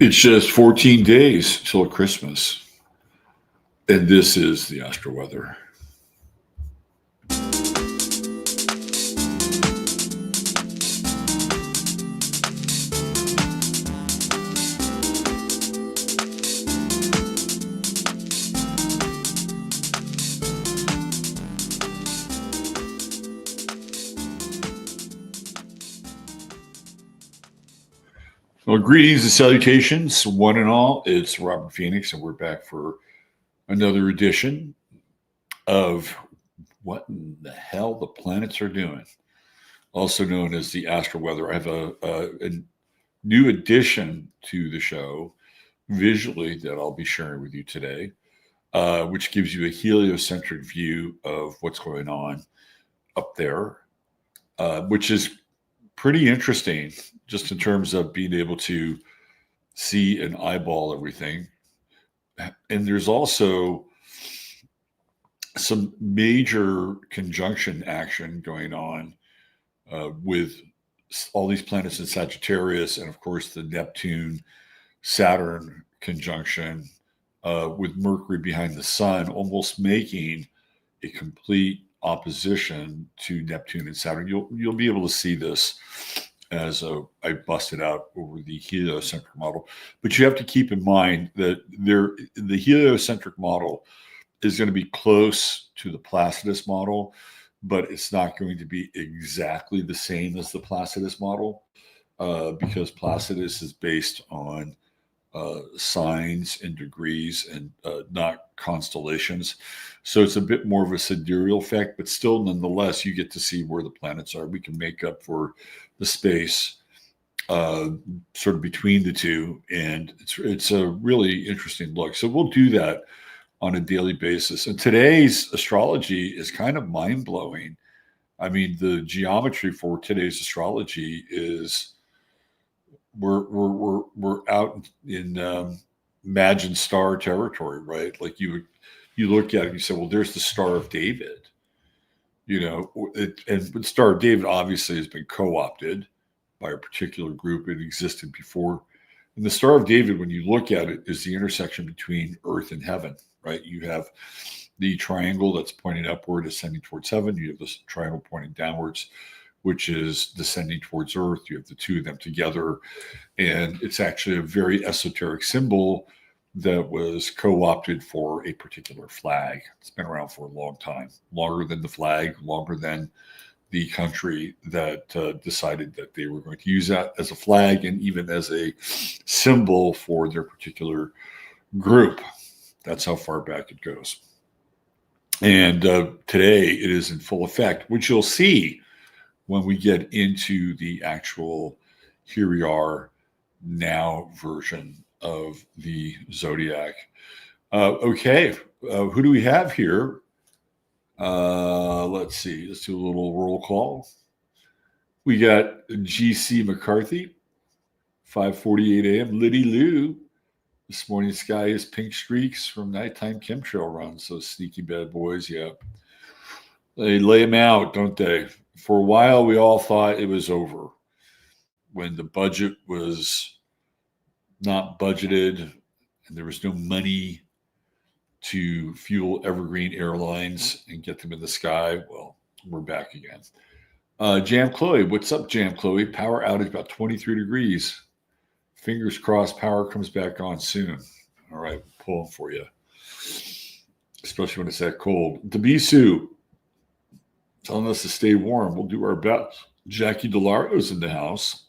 It's just 14 days till Christmas. And this is the Astro Weather. Well, greetings and salutations, one and all. It's Robert Phoenix, and we're back for another edition of What in the Hell the Planets Are Doing, also known as the Astro Weather. I have a new addition to the show visually that I'll be sharing with you today, which gives you a heliocentric view of what's going on up there, which is pretty interesting just in terms of being able to see and eyeball everything. And there's also some major conjunction action going on with all these planets in Sagittarius, and of course the Neptune Saturn conjunction with Mercury behind the sun, almost making a complete opposition to Neptune and Saturn. You'll be able to see this as I busted out over the heliocentric model. But you have to keep in mind that the heliocentric model is going to be close to the Placidus model, but it's not going to be exactly the same as the Placidus model because Placidus is based on signs and degrees and not constellations. So it's a bit more of a sidereal effect, but still, nonetheless, you get to see where the planets are. We can make up for the space sort of between the two, and it's a really interesting look. So we'll do that on a daily basis. And today's astrology is kind of mind-blowing. I mean, the geometry for today's astrology is we're out in imagined star territory, right? Like you look at it and you say, well, there's the Star of David, and the Star of David obviously has been co-opted by a particular group. It existed before. And the Star of David, when you look at it, is the intersection between earth and heaven, right? You have the triangle that's pointing upward, ascending towards heaven. You have this triangle pointing downwards, which is descending towards earth. You have the two of them together. And it's actually a very esoteric symbol that was co-opted for a particular flag. It's been around for a long time, longer than the flag, longer than the country that decided that they were going to use that as a flag and even as a symbol for their particular group. That's how far back it goes. And today it is in full effect, which you'll see when we get into the actual here we are now version of the zodiac. Okay, who do we have here? Let's see. Let's do a little roll call. We got G.C. McCarthy, 5:48 a.m. Liddy Lou. This morning sky is pink streaks from nighttime chemtrail runs. Those sneaky bad boys, yeah. They lay them out, don't they? For a while, we all thought it was over when the budget was not budgeted and there was no money to fuel Evergreen Airlines and get them in the sky. Well, we're back again. Jam Chloe, what's up, Jam Chloe? Power outage about 23 degrees. Fingers crossed power comes back on soon. All right, pulling for you, especially when it's that cold. Debisu, telling us to stay warm. We'll do our best. Jackie Delario's in the house.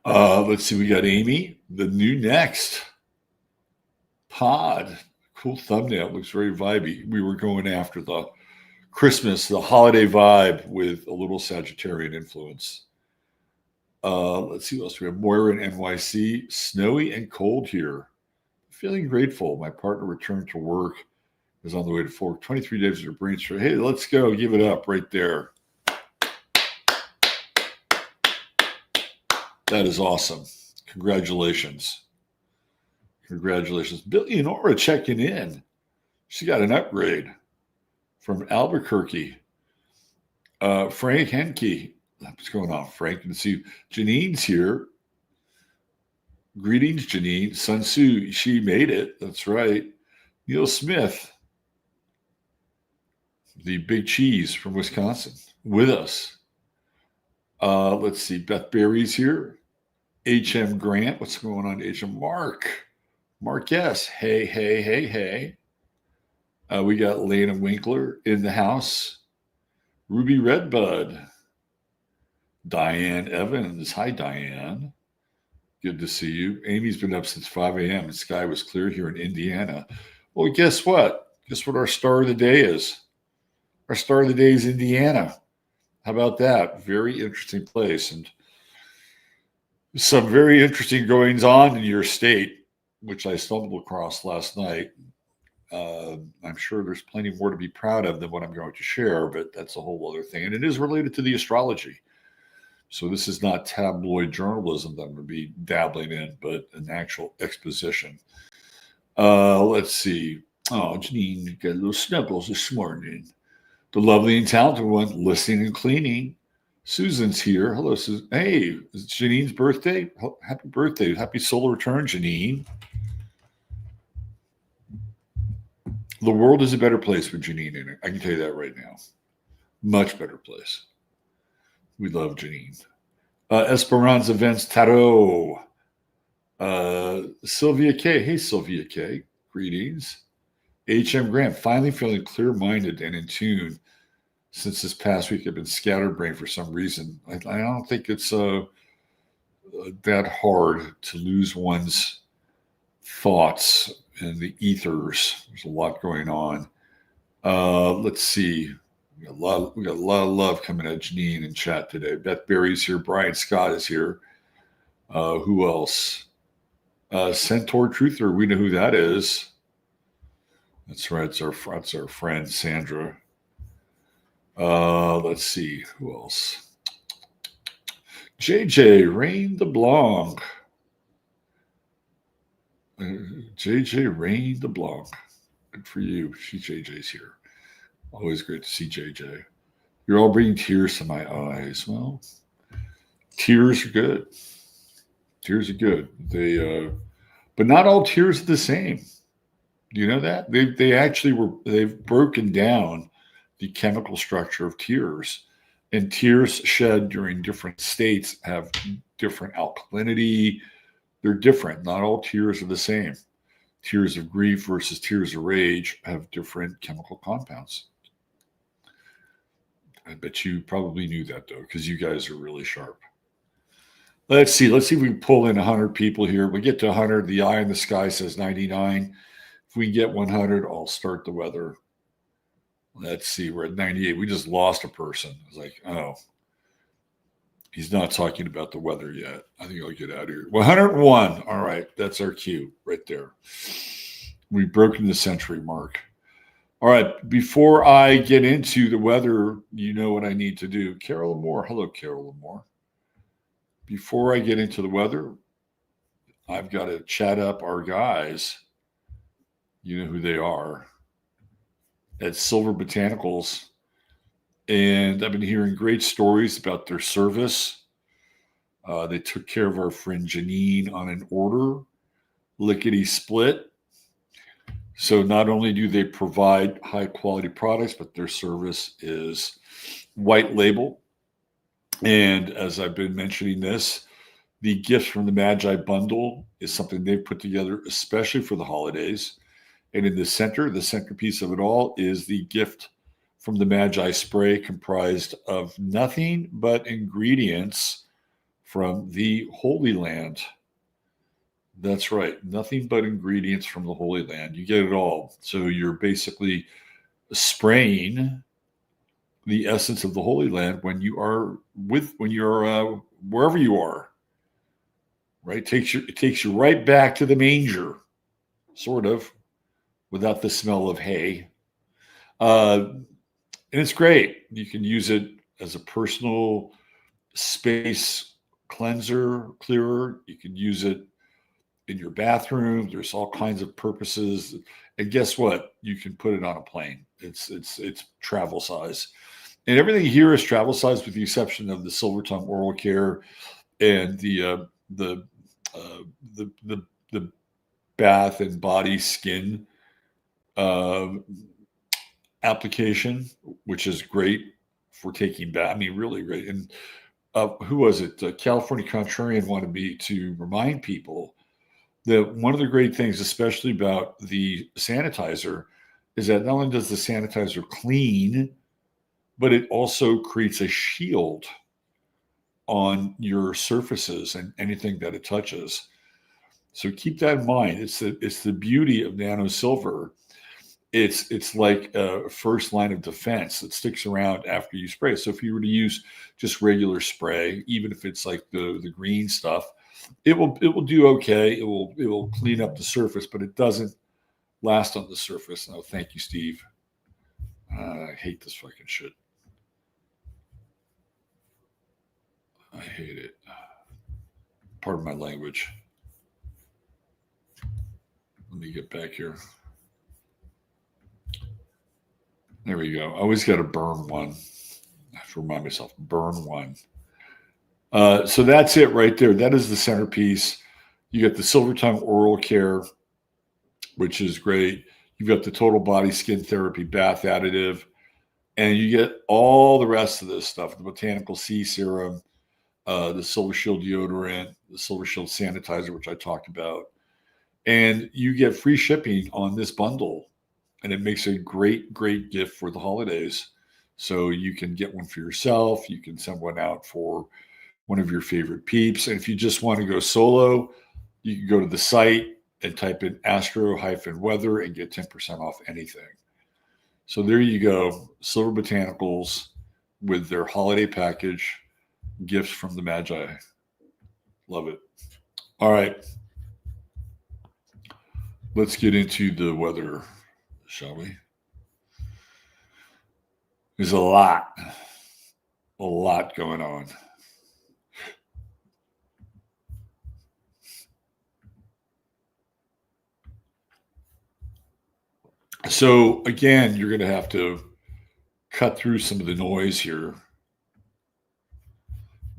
Let's see. We got Amy, the new next pod. Cool thumbnail. Looks very vibey. We were going after the Christmas, the holiday vibe with a little Sagittarian influence. Let's see what else we have. Moira in NYC. Snowy and cold here. Feeling grateful. My partner returned to work. Is on the way to Florida. 23 days of her brain straight. Hey, let's go. Give it up right there. That is awesome. Congratulations. Congratulations. Billy Nora checking in. She got an upgrade from Albuquerque. Frank Henke. What's going on, Frank? You can see Janine's here. Greetings, Janine. Sun Tzu, she made it. That's right. Neil Smith, the big cheese from Wisconsin, with us. Let's see. Beth Berry's here. H.M. Grant. What's going on, H.M. Mark? Mark, yes. Hey, hey, hey, hey. We got Lana Winkler in the house. Ruby Redbud. Diane Evans. Hi, Diane. Good to see you. Amy's been up since 5 a.m. The sky was clear here in Indiana. Well, guess what? Guess what our star of the day is? Our star of the day is Indiana. How about that? Very interesting place. And some very interesting goings on in your state, which I stumbled across last night. I'm sure there's plenty more to be proud of than what I'm going to share, but that's a whole other thing. And it is related to the astrology. So this is not tabloid journalism that I'm going to be dabbling in, but an actual exposition. Let's see. Oh, Janine got a little snuggles this morning. The lovely and talented one, listening and cleaning. Susan's here. Hello, Susan. Hey, it's Janine's birthday. Happy birthday. Happy solar return, Janine. The world is a better place with Janine in it. I can tell you that right now. Much better place. We love Janine. Esperanza Vance Tarot. Sylvia K. Hey, Sylvia K. Greetings. H.M. Grant. Finally feeling clear-minded and in tune since this past week. I've been scatterbrained for some reason. I don't think it's that hard to lose one's thoughts in the ethers. There's a lot going on. Let's see. We got a lot of love coming at Janine in chat today. Beth Berry's here. Brian Scott is here. Who else? Centaur Truther. We know who that is. That's right. It's our friend Sandra. Let's see. Who else? JJ Rain de Blanc. JJ Rain de Blanc. Good for you. JJ's here. Always great to see JJ. You're all bringing tears to my eyes. Well, tears are good. Tears are good. But not all tears are the same. Do you know that? They've broken down the chemical structure of tears. And tears shed during different states have different alkalinity. They're different. Not all tears are the same. Tears of grief versus tears of rage have different chemical compounds. I bet you probably knew that, though, because you guys are really sharp. Let's see. Let's see if we can pull in 100 people here. We get to 100. The eye in the sky says 99. If we get 100, I'll start the weather. Let's see. We're at 98. We just lost a person. It's like, oh, he's not talking about the weather yet. I think I'll get out of here. 101. All right. That's our cue right there. We've broken the century mark. All right. Before I get into the weather, you know what I need to do. Carol Moore. Hello, Carol Moore. Before I get into the weather, I've got to chat up our guys. You know who they are. At Silver-Botanicals. And I've been hearing great stories about their service. They took care of our friend Janine on an order, lickety split. So not only do they provide high quality products, but their service is white label. And as I've been mentioning this, the gift from the Magi bundle is something they've put together especially for the holidays. And in the centerpiece of it all is the gift from the Magi spray, comprised of nothing but ingredients from the Holy Land. That's right. Nothing but ingredients from the Holy Land. You get it all. So you're basically spraying the essence of the Holy Land when you're wherever you are. Right? It takes you right back to the manger, sort of, without the smell of hay. And it's great. You can use it as a personal space cleanser, clearer. You can use it in your bathroom. There's all kinds of purposes. And guess what? You can put it on a plane. It's travel size. And everything here is travel size with the exception of the Silver Tongue Oral Care and the the bath and body skin uh, application, which is great for taking bath. I mean, really great. And who was it? California Contrarian wanted me to remind people that one of the great things, especially about the sanitizer, is that not only does the sanitizer clean, but it also creates a shield on your surfaces and anything that it touches. So keep that in mind. It's the beauty of nano silver. It's like a first line of defense that sticks around after you spray. So if you were to use just regular spray, even if it's like the green stuff, it will do okay. It will clean up the surface, but it doesn't last on the surface. No, thank you, Steve. I hate this fucking shit. I hate it. Pardon my language. Let me get back here. There we go. I always got to burn one. I have to remind myself, burn one. So that's it right there. That is the centerpiece. You got the Silver Tongue Oral Care, which is great. You've got the Total Body Skin Therapy Bath Additive, and you get all the rest of this stuff, the Botanical Sea Serum, the Silver Shield Deodorant, the Silver Shield Sanitizer, which I talked about. And you get free shipping on this bundle, and it makes a great, great gift for the holidays. So you can get one for yourself. You can send one out for one of your favorite peeps. And if you just want to go solo, you can go to the site and type in Astro-Weather and get 10% off anything. So there you go. Silver-Botanicals with their holiday package, gifts from the Magi. Love it. All right. Let's get into the weather, shall we? There's a lot going on. So again, you're going to have to cut through some of the noise here,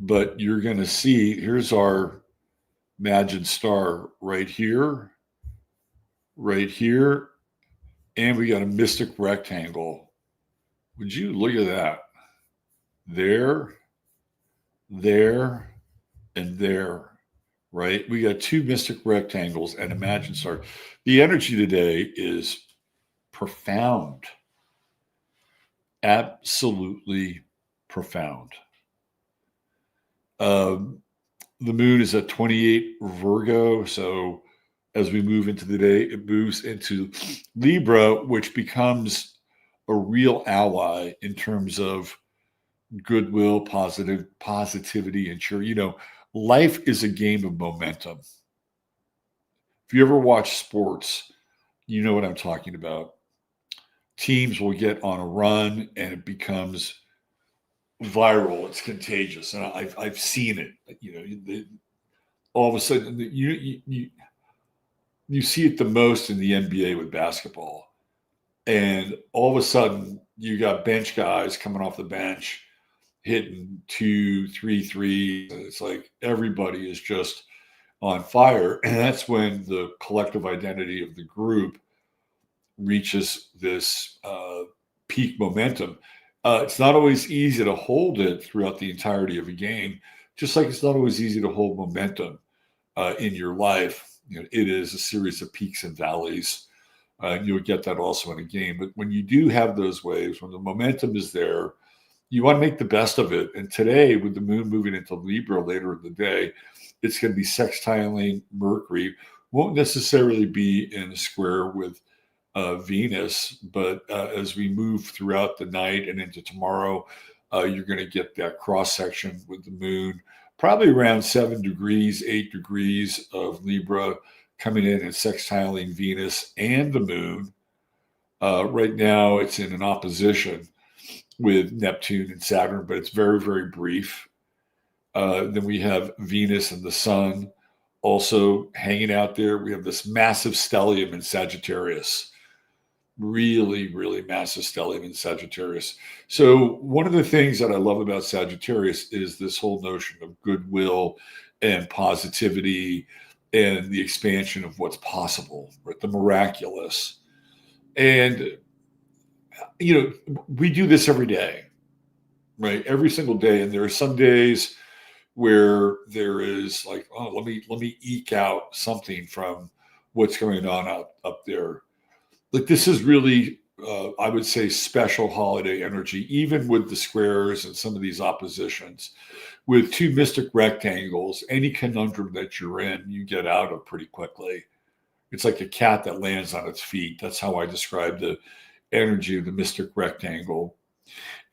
but you're going to see, here's our Imagine star right here, and we got a mystic rectangle. Would you look at that? There, and there, right? We got two mystic rectangles and Imagine star. The energy today is profound, absolutely profound. The moon is at 28 Virgo, so as we move into the day, it moves into Libra, which becomes a real ally in terms of goodwill, positivity, and sure, life is a game of momentum. If you ever watch sports, you know what I'm talking about. Teams will get on a run and it becomes viral. It's contagious, and I've seen it. All of a sudden, you see it the most in the NBA with basketball, and all of a sudden, you got bench guys coming off the bench hitting 2, 3 threes. And it's like everybody is just on fire, and that's when the collective identity of the group reaches this peak momentum. It's not always easy to hold it throughout the entirety of a game, just like it's not always easy to hold momentum in your life. It is a series of peaks and valleys. You'll get that also in a game. But when you do have those waves, when the momentum is there, you want to make the best of it. And today, with the moon moving into Libra later in the day, it's going to be sextiling Mercury. Won't necessarily be in a square with Venus, but as we move throughout the night and into tomorrow, you're going to get that cross section with the moon, probably around 7 degrees, 8 degrees of Libra coming in and sextiling Venus and the moon. Right now, it's in an opposition with Neptune and Saturn, but it's very, very brief. Then we have Venus and the sun also hanging out there. We have this massive stellium in Sagittarius. Really, really massive stellium in Sagittarius. So one of the things that I love about Sagittarius is this whole notion of goodwill and positivity and the expansion of what's possible, right? The miraculous. And, we do this every day, right? Every single day. And there are some days where there is like, oh, let me eke out something from what's going on up there. Like this is really, I would say, special holiday energy, even with the squares and some of these oppositions. With two mystic rectangles, any conundrum that you're in, you get out of pretty quickly. It's like a cat that lands on its feet. That's how I describe the energy of the mystic rectangle.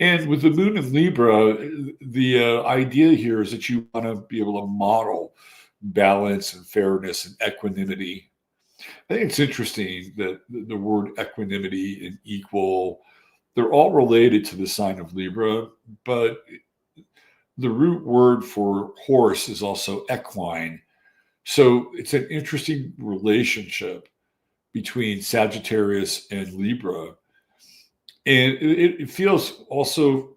And with the moon in Libra, the idea here is that you want to be able to model balance and fairness and equanimity. I think it's interesting that the word equanimity and equal, they're all related to the sign of Libra, but the root word for horse is also equine. So it's an interesting relationship between Sagittarius and Libra. And it feels also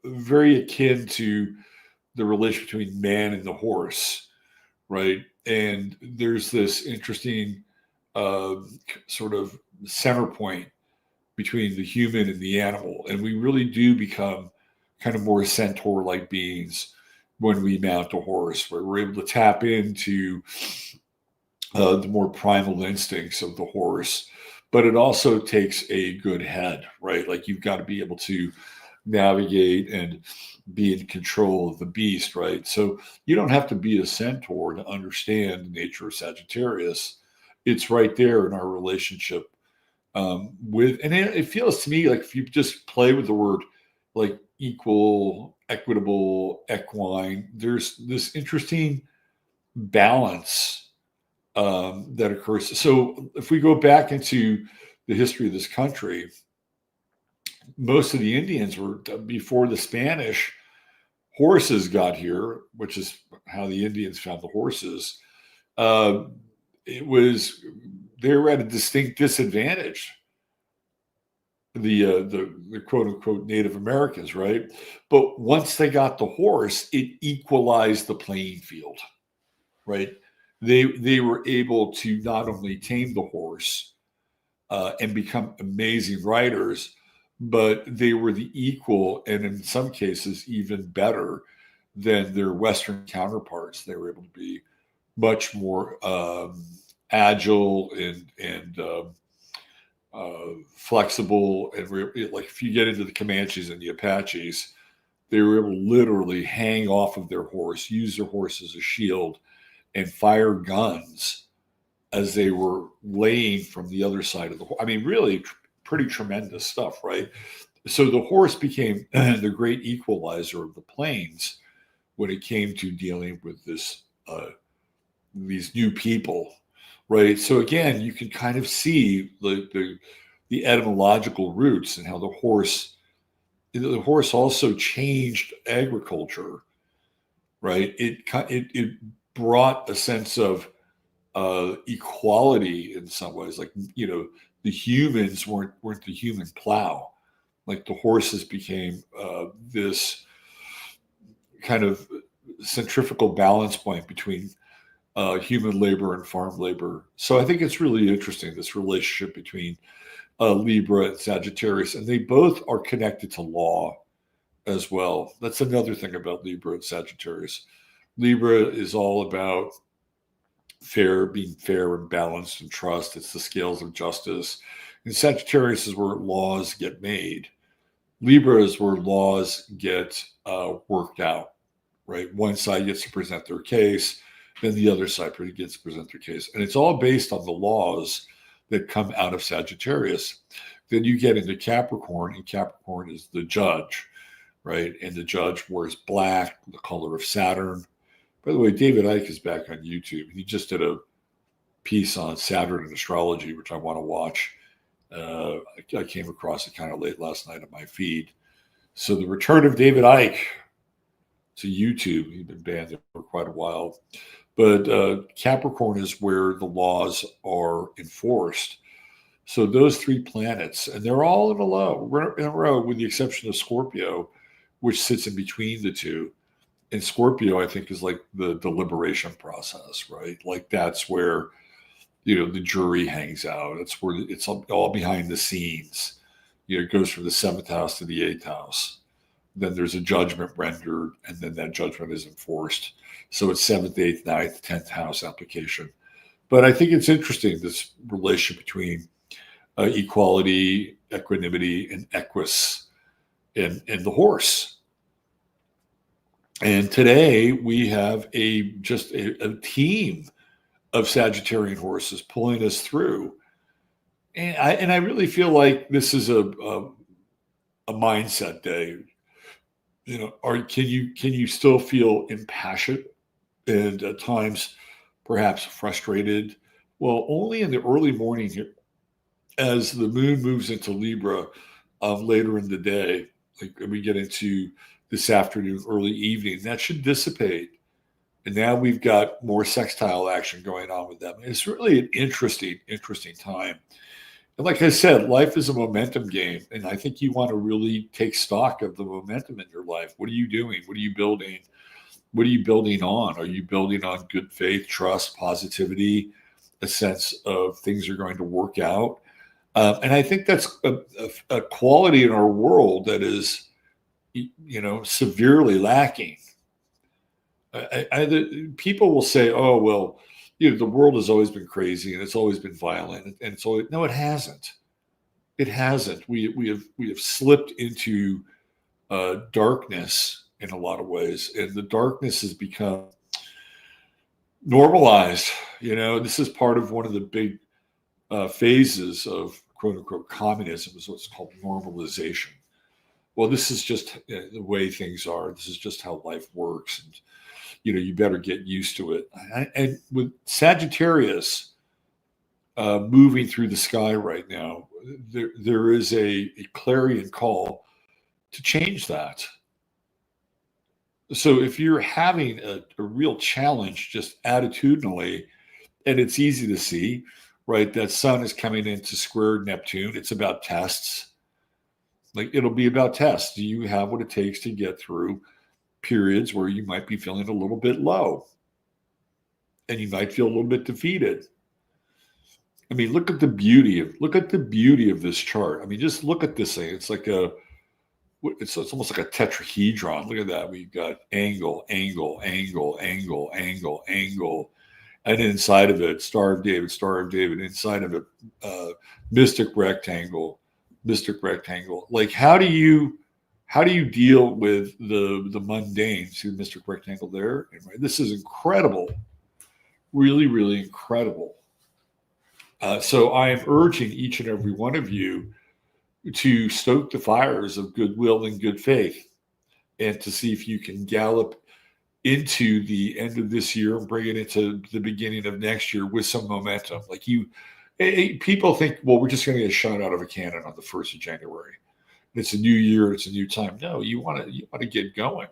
very akin to the relation between man and the horse, right? And there's this interesting uh, sort of center point between the human and the animal. And we really do become kind of more centaur like beings when we mount a horse, where we're able to tap into the more primal instincts of the horse. But it also takes a good head, right? Like you've got to be able to navigate and be in control of the beast, right? So you don't have to be a centaur to understand the nature of Sagittarius. It's right there in our relationship and it feels to me like if you just play with the word like equal, equitable, equine, there's this interesting balance that occurs. So if we go back into the history of this country, most of the Indians were before the Spanish horses got here, which is how the Indians found the horses. Uh, it was they were at a distinct disadvantage. The quote unquote Native Americans, right? But once they got the horse, it equalized the playing field, right? They were able to not only tame the horse and become amazing riders, but they were the equal, and in some cases even better than their Western counterparts. They were able to be much more agile and flexible. And like if you get into the Comanches and the Apaches, they were able to literally hang off of their horse, use their horse as a shield, and fire guns as they were laying from the other side of the horse. I mean, really pretty tremendous stuff, right? So the horse became the great equalizer of the plains when it came to dealing with these new people, right? So again, you can kind of see the etymological roots and how the horse also changed agriculture, right? It brought a sense of equality in some ways. Like the humans weren't the human plow. Like the horses became this kind of centrifugal balance point between human labor and farm labor. So I think it's really interesting, this relationship between Libra and Sagittarius, and they both are connected to law as well. That's another thing about Libra and Sagittarius. Libra is all about being fair and balanced and trust. It's the scales of justice. And Sagittarius is where laws get made. Libra is where laws get worked out, right? One side gets to present their case, then the other side gets to present their case. And it's all based on the laws that come out of Sagittarius. Then you get into Capricorn, and Capricorn is the judge, right? And the judge wears black, the color of Saturn. By the way, David Icke is back on YouTube. He just did a piece on Saturn and astrology, which I want to watch. I came across it kind of late last night on my feed. So the return of David Icke to YouTube. He'd been banned for quite a while. But Capricorn is where the laws are enforced. So those three planets, and they're all in a row, with the exception of Scorpio, which sits in between the two. And Scorpio, I think, is like the deliberation process, right? Like that's where, the jury hangs out. It's where it's all behind the scenes. It goes from the seventh house to the eighth house. Then there's a judgment rendered, and then that judgment is enforced. So it's seventh, eighth, ninth, 10th house application. But I think it's interesting, this relationship between equality, equanimity, and equus in the horse. And today we have just a team of Sagittarian horses pulling us through. And I really feel like this is a mindset day. Can you still feel impassioned and at times perhaps frustrated? Well, only in the early morning here, as the moon moves into Libra later in the day, like we get into this afternoon, early evening, that should dissipate. And now we've got more sextile action going on with them. It's really an interesting time. And like I said, life is a momentum game. And I think you want to really take stock of the momentum in your life. What are you doing? What are you building? What are you building on? Are you building on good faith, trust, positivity, a sense of things are going to work out? And I think that's a quality in our world that is, severely lacking. People will say, "Oh, well, the world has always been crazy and it's always been violent," and it's always no, it hasn't. It hasn't. We have slipped into darkness in a lot of ways, and the darkness has become normalized. This is part of one of the big phases of "quote unquote" communism, is what's called normalization. Well, this is just the way things are. This is just how life works, and you better get used to it. And with Sagittarius moving through the sky right now, there is a clarion call to change that. So if you're having a real challenge just attitudinally, and it's easy to see, right, that Sun is coming into square Neptune. It's about tests. Like, it'll be about tests. Do you have what it takes to get through periods where you might be feeling a little bit low and you might feel a little bit defeated? I mean, look at the beauty of this chart. I mean, just look at this thing. It's like it's almost like a tetrahedron. Look at that. We've got angle, angle, angle, angle, angle, angle, and inside of it, Star of David, Star of David. Inside of it, mystic rectangle, mystic rectangle. Like, how do you deal with the mundane? See the mystic rectangle there? Anyway, this is incredible. Really, really incredible. So I am urging each and every one of you to stoke the fires of goodwill and good faith, and to see if you can gallop into the end of this year and bring it into the beginning of next year with some momentum. Like, people think, well, we're just going to get shot out of a cannon on the 1st of January. It's a new year. It's a new time. No, you want to get going,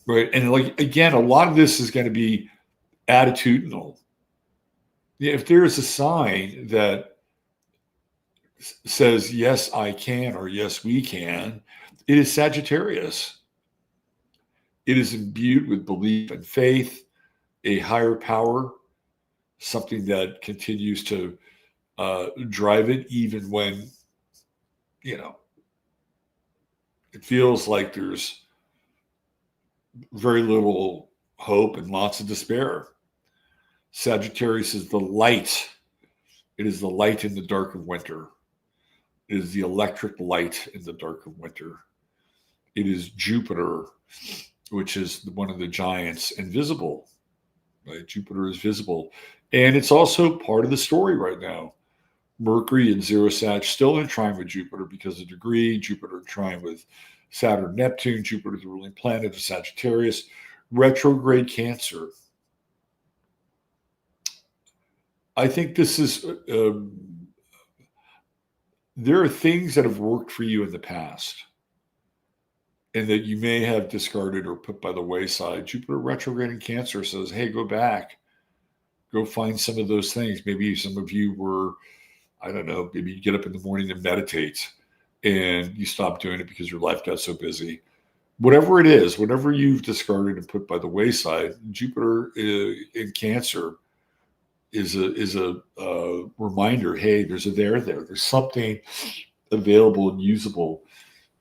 right? And like, again, a lot of this is going to be attitudinal. If there is a sign that says, yes, I can, or yes, we can, it is Sagittarius. It is imbued with belief and faith, a higher power, something that continues to drive it, even when, it feels like there's very little hope and lots of despair. Sagittarius is the light. It is the light in the dark of winter. It is the electric light in the dark of winter. It is Jupiter, which is one of the giants, invisible. Right? Jupiter is visible. And it's also part of the story right now. Mercury in zero Sag, still in trine with Jupiter because of degree. Jupiter in trine with Saturn, Neptune. Jupiter, the ruling planet of Sagittarius. Retrograde Cancer. I think this is, there are things that have worked for you in the past and that you may have discarded or put by the wayside. Jupiter retrograde in Cancer says, hey, go back. Go find some of those things. Maybe some of you were, I don't know, maybe you get up in the morning and meditate and you stop doing it because your life got so busy. whatever it is, whatever you've discarded and put by the wayside, Jupiter in Cancer is a reminder. Hey, there's a there. There's something available and usable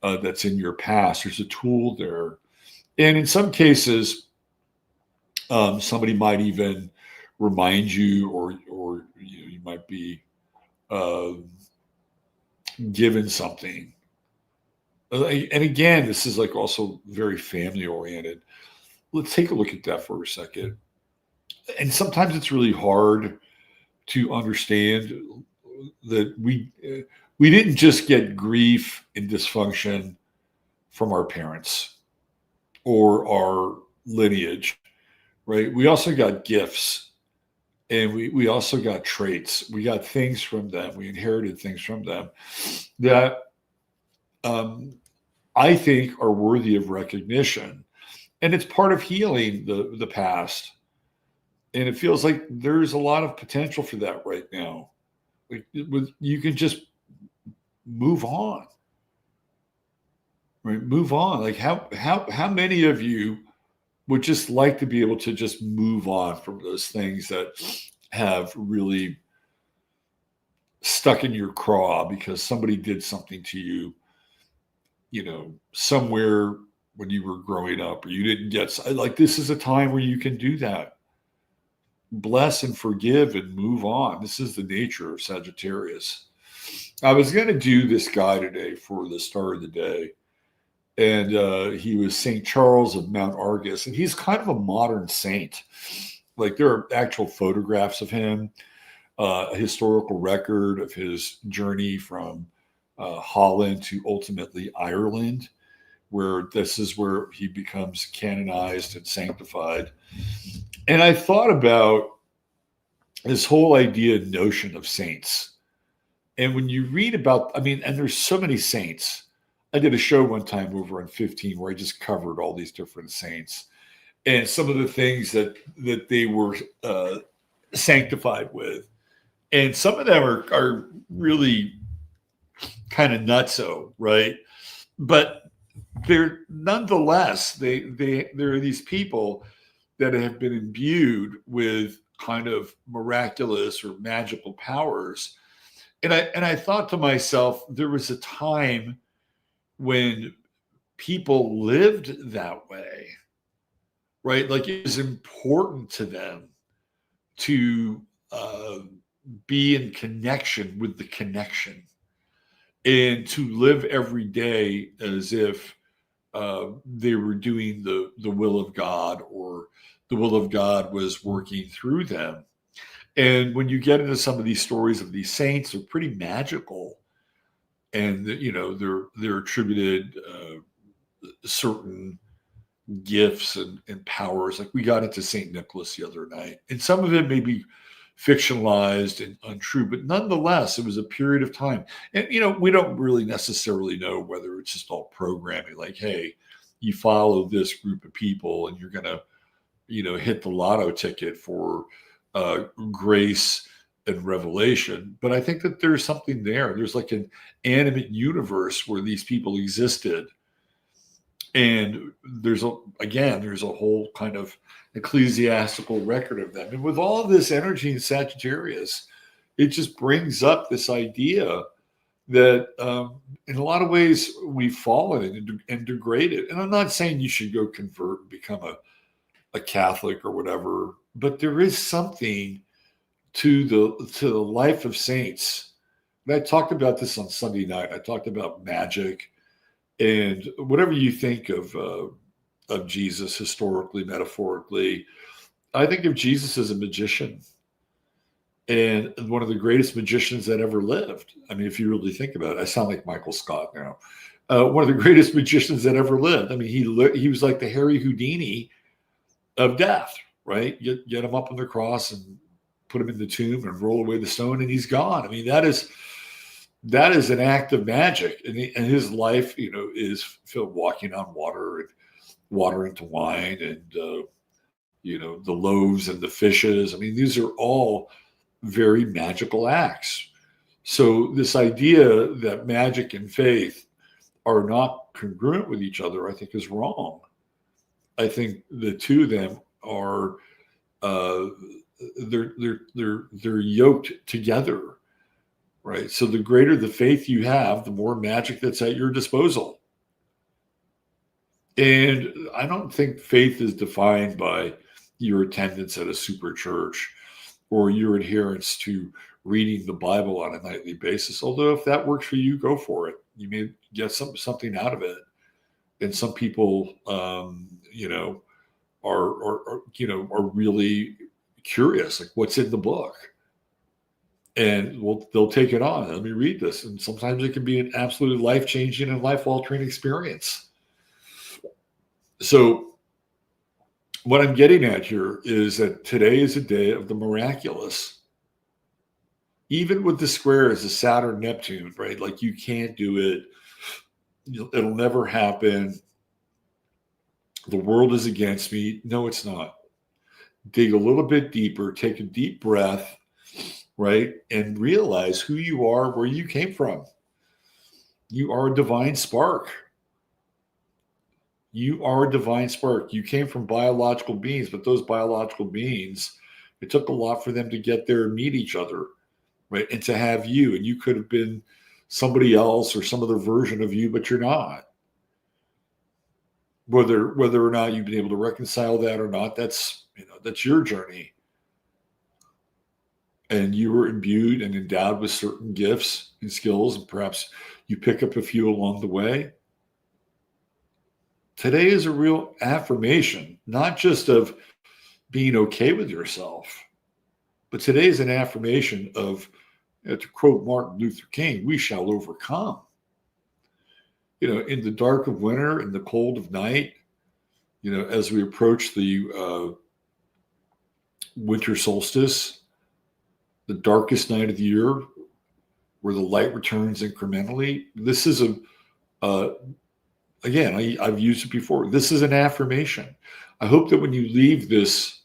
that's in your past. There's a tool there, and in some cases, somebody might even remind you, or you might be uh, given something. And again, this is like also very family oriented. Let's take a look at that for a second. And sometimes it's really hard to understand that we didn't just get grief and dysfunction from our parents or our lineage, right? We also got gifts, and we also got traits. We got things from them. We inherited things from them that um, I think are worthy of recognition. And it's part of healing the past. And it feels like there's a lot of potential for that right now. Like you can just move on, right? Move on. Like how many of you would just like to be able to just move on from those things that have really stuck in your craw because somebody did something to you, somewhere when you were growing up, or you didn't get, like, this is a time where you can do that. Bless and forgive and move on. This is the nature of Sagittarius. I was going to do this guy today for the star of the day, and he was St. Charles of Mount Argus, and he's kind of a modern saint. Like, there are actual photographs of him, a historical record of his journey from Holland to ultimately Ireland, where this is where he becomes canonized and sanctified. And I thought about this whole idea, notion of saints. And when you read about, and there's so many saints. I did a show one time over on 15 where I just covered all these different saints and some of the things that they were sanctified with. And some of them are really kind of nutso, right? But they're nonetheless, there are these people that have been imbued with kind of miraculous or magical powers. And I thought to myself, there was a time when people lived that way, right? Like, it was important to them to be in connection with the connection and to live every day as if they were doing the will of God, or the will of God was working through them. And when you get into some of these stories of these saints, they're pretty magical, and they're attributed certain gifts and powers. Like, we got into Saint Nicholas the other night, and some of it may be fictionalized and untrue, but nonetheless, it was a period of time. And we don't really necessarily know whether it's just all programming. Like, hey, you follow this group of people, and you're gonna hit the lotto ticket for grace and revelation. But I think that there's something there. There's like an animate universe where these people existed. And there's a whole kind of ecclesiastical record of them. And with all of this energy in Sagittarius, it just brings up this idea that in a lot of ways we've fallen and degraded. And I'm not saying you should go convert and become a Catholic or whatever, but there is something to the life of saints. And I talked about this on Sunday night. I talked about magic, and whatever you think of Jesus historically, metaphorically, I think of Jesus as a magician, and one of the greatest magicians that ever lived. If you really think about it, I sound like Michael Scott now. One of the greatest magicians that ever lived. He was like the Harry Houdini of death, right? Get him up on the cross and put him in the tomb and roll away the stone, and he's gone. That is an act of magic, and his life, is filled walking on water and water into wine, and the loaves and the fishes. These are all very magical acts. So this idea that magic and faith are not congruent with each other, I think is wrong. I think the two of them are they're yoked together, right? So the greater the faith you have, the more magic that's at your disposal. And I don't think faith is defined by your attendance at a super church or your adherence to reading the Bible on a nightly basis. Although if that works for you, go for it. You may get something out of it. And some people, are really curious, like what's in the book, and they'll take it on. Let me read this, and sometimes it can be an absolutely life changing and life altering experience. So, what I'm getting at here is that today is a day of the miraculous. Even with the squares, the Saturn Neptune, right? Like you can't do it. It'll never happen. The world is against me. No, it's not. Dig a little bit deeper, take a deep breath, right? And realize who you are, where you came from. You are a divine spark. You are a divine spark. You came from biological beings, but those biological beings, it took a lot for them to get there and meet each other, right? And to have you, and you could have been somebody else or some other version of you, but you're not. Whether or not you've been able to reconcile that or not, that's your journey. And you were imbued and endowed with certain gifts and skills, and perhaps you pick up a few along the way. Today is a real affirmation, not just of being okay with yourself, but today is an affirmation of, to quote Martin Luther King, we shall overcome. In the dark of winter, in the cold of night, as we approach the winter solstice, the darkest night of the year, where the light returns incrementally. This is again, I've used it before. This is an affirmation. I hope that when you leave this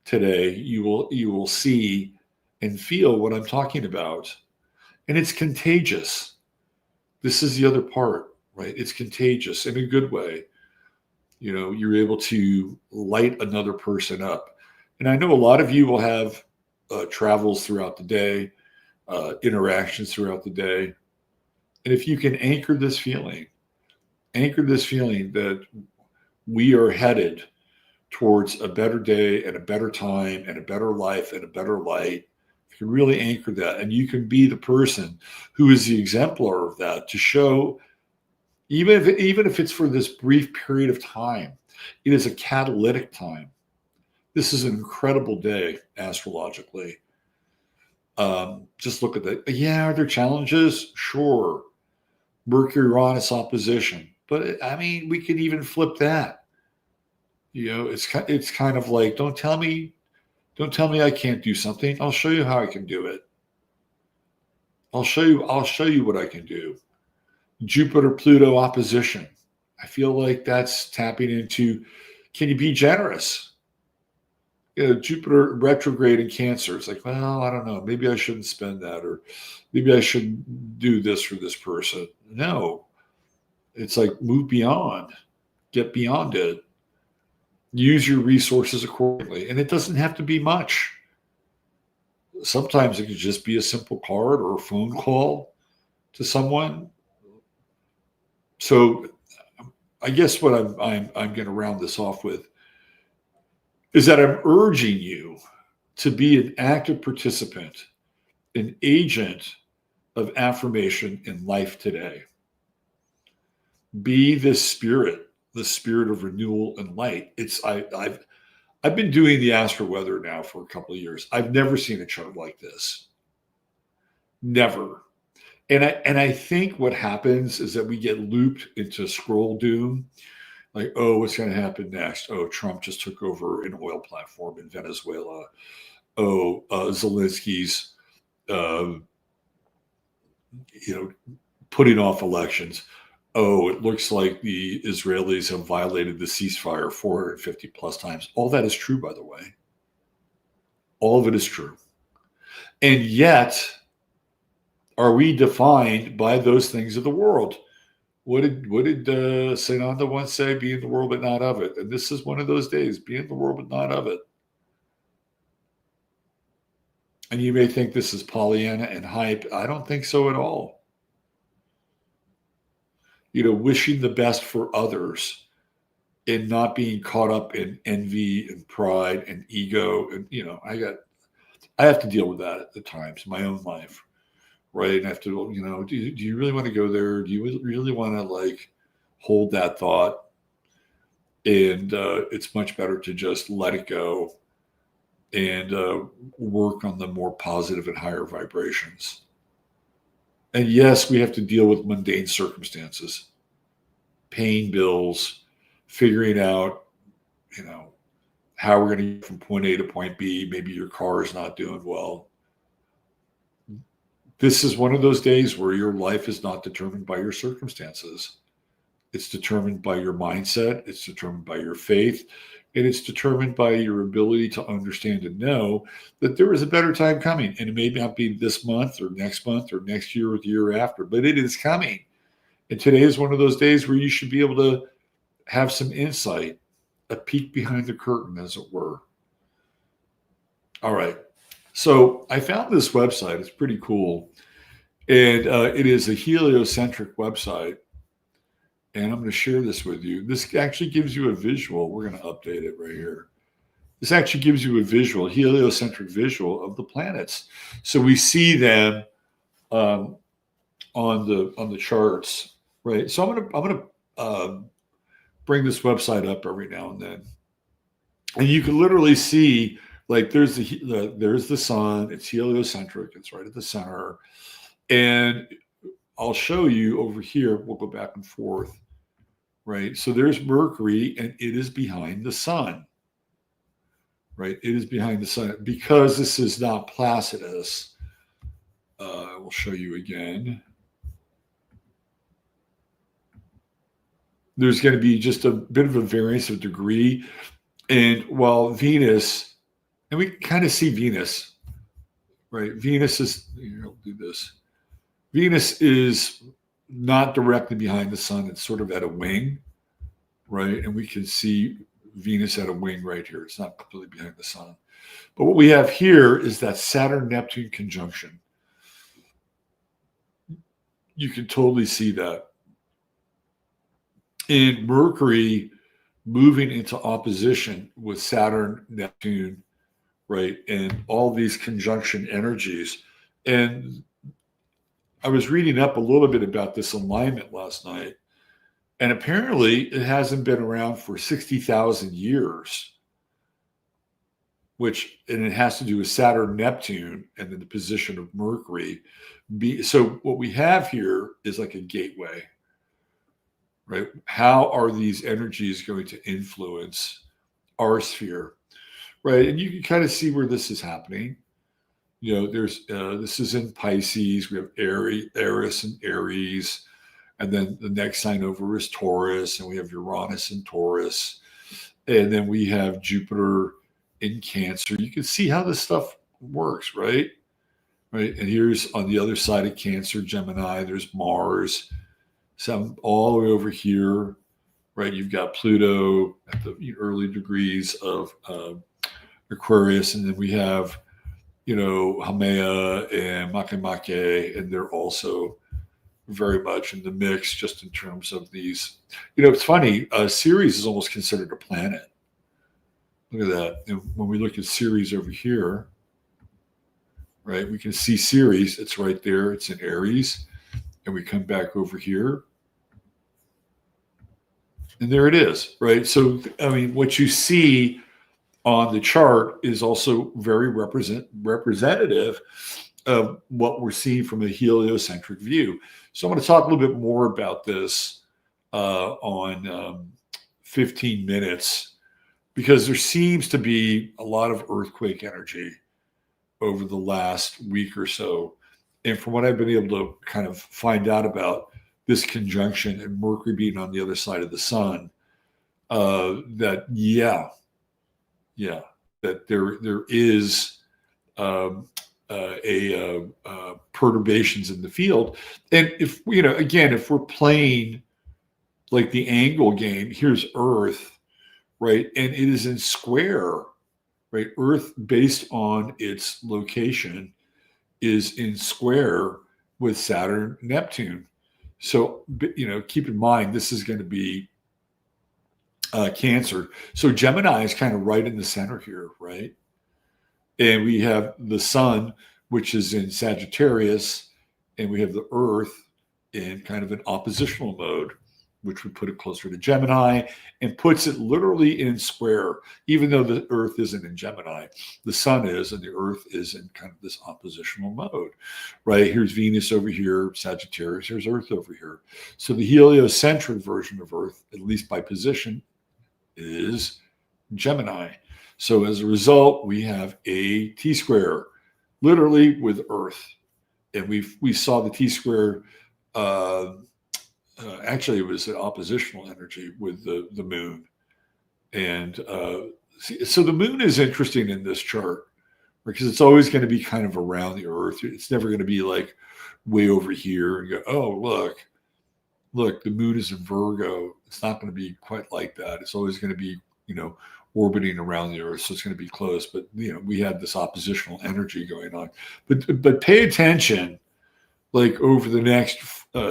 today, you will see and feel what I'm talking about. And it's contagious. This is the other part, right? It's contagious in a good way. You're able to light another person up. And I know a lot of you will have travels throughout the day, interactions throughout the day. And if you can anchor this feeling that we are headed towards a better day and a better time and a better life and a better light, if you can really anchor that, and you can be the person who is the exemplar of that, to show, even if it's for this brief period of time, it is a catalytic time. This is an incredible day astrologically. Just look at that. Yeah, are there challenges? Sure. Mercury-Uranus opposition. But we could even flip that. It's kind of like, don't tell me I can't do something. I'll show you how I can do it. I'll show you what I can do. Jupiter-Pluto opposition. I feel like that's tapping into, can you be generous? Jupiter retrograde in Cancer. It's like, well, I don't know. Maybe I shouldn't spend that, or maybe I should do this for this person. No, it's like, move beyond, get beyond it, use your resources accordingly. And it doesn't have to be much. Sometimes it could just be a simple card or a phone call to someone. So I guess what I'm going to round this off with is that I'm urging you to be an active participant, an agent of affirmation in life today. Be this spirit, the spirit of renewal and light. I've been doing the Astro Weather now for a couple of years. I've never seen a chart like this. Never. And I think what happens is that we get looped into scroll doom. Like, oh, what's going to happen next? Oh, Trump just took over an oil platform in Venezuela. Oh, Zelensky's, putting off elections. Oh, it looks like the Israelis have violated the ceasefire 450 plus times. All that is true, by the way. All of it is true. And yet, are we defined by those things of the world? What did Saint Anna once say? Be in the world, but not of it. And this is one of those days. Be in the world, but not of it. And you may think this is Pollyanna and hype. I don't think so at all. Wishing the best for others and not being caught up in envy and pride and ego. And, I have to deal with that at times in my own life. Right. And I have to, do you really want to go there? Do you really want to hold that thought? And it's much better to just let it go and work on the more positive and higher vibrations. And yes, we have to deal with mundane circumstances, paying bills, figuring out, how we're going to get from point A to point B. Maybe your car is not doing well. This is one of those days where your life is not determined by your circumstances. It's determined by your mindset. It's determined by your faith. And it's determined by your ability to understand and know that there is a better time coming. And it may not be this month or next year or the year after, but it is coming. And today is one of those days where you should be able to have some insight, a peek behind the curtain, as it were. All right. So I found this website. It's pretty cool. And it is a heliocentric website. And I'm going to share this with you. This actually gives you a visual. We're going to update it right here. This actually gives you a visual, heliocentric visual of the planets. So we see them on the charts, right? So I'm going to bring this website up every now and then, and you can literally see there's the sun. It's heliocentric. It's right at the center, and I'll show you over here. We'll go back and forth. Right. So there's Mercury, and it is behind the sun. Right. It is behind the sun because this is not Placidus. I will show you again. There's going to be just a bit of a variance of degree. And while Venus, and we kind of see Venus, right? Venus is, do this. Venus is not directly behind the sun. It's sort of at a wing, right? And we can see Venus at a wing right here. It's not completely behind the sun. But what we have here is that Saturn-Neptune conjunction. You can totally see that. And Mercury moving into opposition with Saturn, Neptune, right? And all these conjunction energies. And I was reading up a little bit about this alignment last night, and apparently it hasn't been around for 60,000 years, and it has to do with Saturn, Neptune, and then the position of Mercury. So what we have here is like a gateway, right? How are these energies going to influence our sphere, right? And you can kind of see where this is happening. There's this is in Pisces. We have Eris and Aries, and then the next sign over is Taurus, and we have Uranus in Taurus, and then we have Jupiter in Cancer. You can see how this stuff works, right? Right, and here's on the other side of Cancer, Gemini. There's Mars, some all the way over here, right? You've got Pluto at the early degrees of Aquarius, and then we have Haumea and Makemake, and they're also very much in the mix just in terms of these. It's funny, Ceres is almost considered a planet. Look at that. And when we look at Ceres over here, right, we can see Ceres. It's right there. It's in Aries. And we come back over here. And there it is, right? So, what you see on the chart is also very representative of what we're seeing from a heliocentric view. So I'm going to talk a little bit more about this on 15 minutes, because there seems to be a lot of earthquake energy over the last week or so. And from what I've been able to kind of find out about this conjunction and Mercury being on the other side of the sun, that there is perturbations in the field. And if we're playing like the angle game. Here's Earth, right? And it is in square, right? Earth, based on its location, is in square with Saturn, Neptune. So, keep in mind, this is going to be Cancer. So Gemini is kind of right in the center here, right? And we have the sun, which is in Sagittarius, and we have the Earth in kind of an oppositional mode, which would put it closer to Gemini and puts it literally in square, even though the Earth isn't in Gemini. The sun is, and the Earth is in kind of this oppositional mode, right? Here's Venus over here, Sagittarius, here's Earth over here. So the heliocentric version of Earth, at least by position, is Gemini. So as a result, we have a T-square, literally with Earth. And we saw the T-square, actually it was an oppositional energy with the moon. And so the moon is interesting in this chart because it's always going to be kind of around the Earth. It's never going to be like way over here and go, oh, look, the moon is in Virgo. It's not going to be quite like that. It's always going to be, orbiting around the Earth. So it's going to be close. But, we have this oppositional energy going on. But pay attention, like over the next